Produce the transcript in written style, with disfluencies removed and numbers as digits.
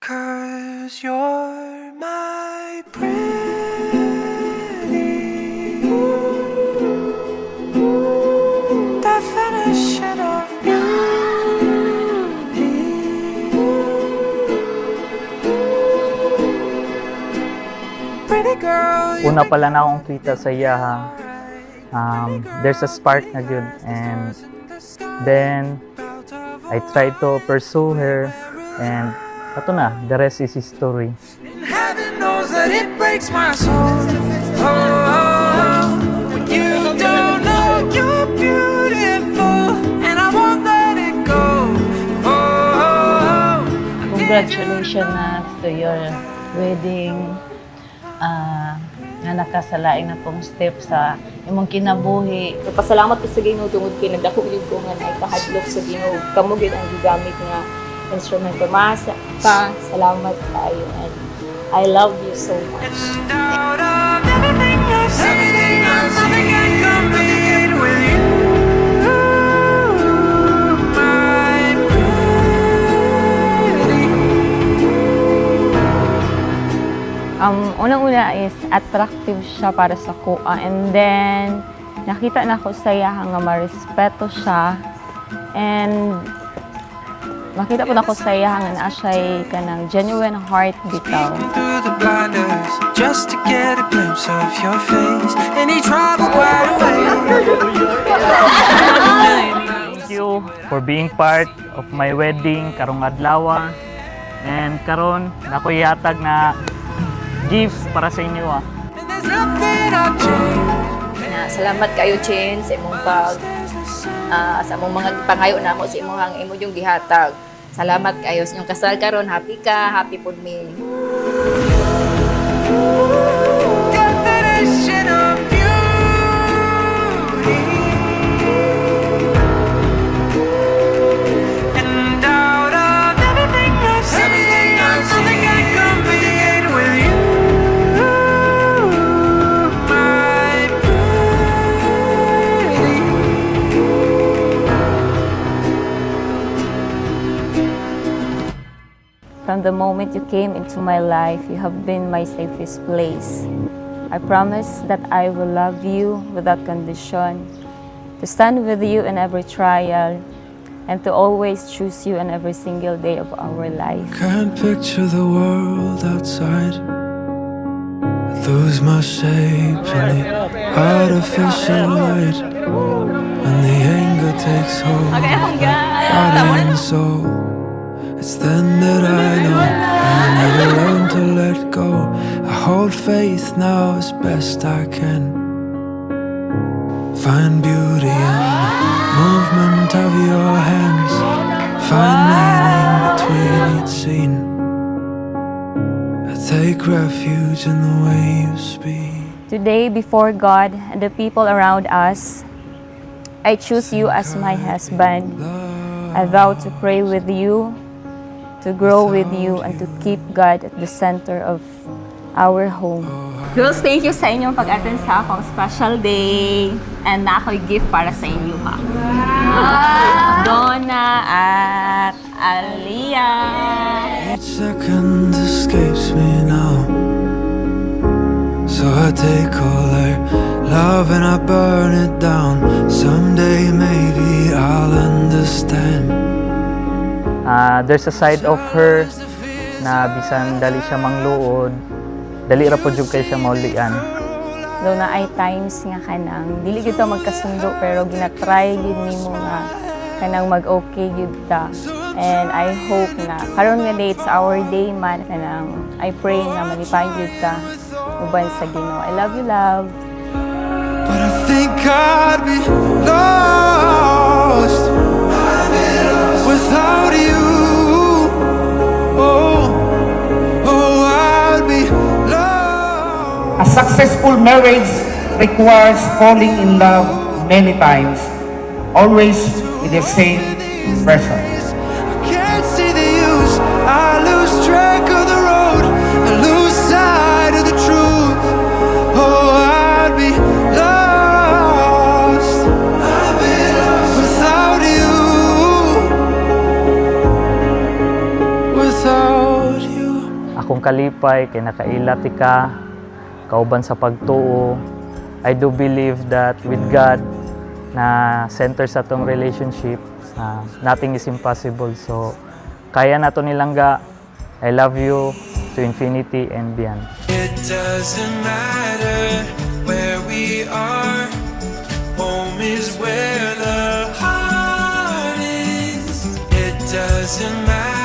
'Cause you're my pretty definition of beauty. Pretty girl. Una pala na akong kita sa iya, there's a spark na good, and then I tried to pursue her, and ito na, the rest is history. And heaven knows that it breaks my soul. Oh, when you don't know you're beautiful, and I won't let it go. Oh, Congratulations na to your wedding. Nga nakasalaing na pong step sa imong kinabuhi. Pasalamat ko sa Ginoo tungod kay nagdako gyud ko nga naipahadlok sa Ginoo. Kamo gyud ang gigamit nga instrumento. Salamat kayo, and I love you so much. and out of everything else, nothing can compete with you. My pretty. Unang-una is attractive siya para sa kuha, and then nakita na ko sa iya nga marespeto siya, and makita po na ko sa iya nga naa siya kanang genuine heart bitaw. Through the blinders just to get a glimpse of your face, and he traveled quite a way. Thank you for being part of my wedding karong adlaw, and karon nako yatag na gift para sa inyo. And there's nothing I'll change. Salamat kayo, Chin, sa imong sa imong mga pangayo namo, sa imong yung gihatag. Salamat kayo sa inyong kasal karon. Happy ka, happy pud me. Definition of beauty. And out of everything else, nothing can compete with you. My pretty. From the moment you came into my life, you have been my safest place. I promise that I will love you without condition, to stand with you in every trial, and to always choose you in every single day of our life. Can't picture the world outside. I lose my shape in the artificial light. When the anger takes hold of my body and soul, it's then that I know I never learn to let go. I hold faith now as best I can. Find beauty in the movement of your hands. Find meaning between each scene. I take refuge in the way you speak. Today, before God and the people around us, I choose you as my husband. I vow to pray with you, to grow with you, and to keep God at the center of our home. Girls, thank you sa inyong pag-attend sa akong special day. And na ako'y gift para sa inyo, ha? Donna at Aliyah. Each second escapes me now. So I take all their love and I burn it down. Someday maybe I'll understand. There's a side of her na bisan dali siya mangluod, dali ra po jud kay siya maulian. Though na ay times nga kanang dili gyud ta magkasundo, pero ginatry gyud nimo nga kanang mag-okay gyud ta. And I hope na karon nga day, it's our day man, kanang I pray na malipay gyud ta uban sa Ginoo. I love you, love. But I think I'd be lost without you. Oh, I'd be lost. A successful marriage requires falling in love many times, always with the same person. I can't see the use. I lose track of the road. I lose sight of the truth. Oh, I'd be lost. Without you. Without you. akong kalipay kay nakailati ka kauban sa pagtuo. I do believe that with God na center sa tong relationship, nothing is impossible. So kaya nato nilangga. I love you to infinity and beyond. It doesn't matter where we are, home is where the heart is. It doesn't matter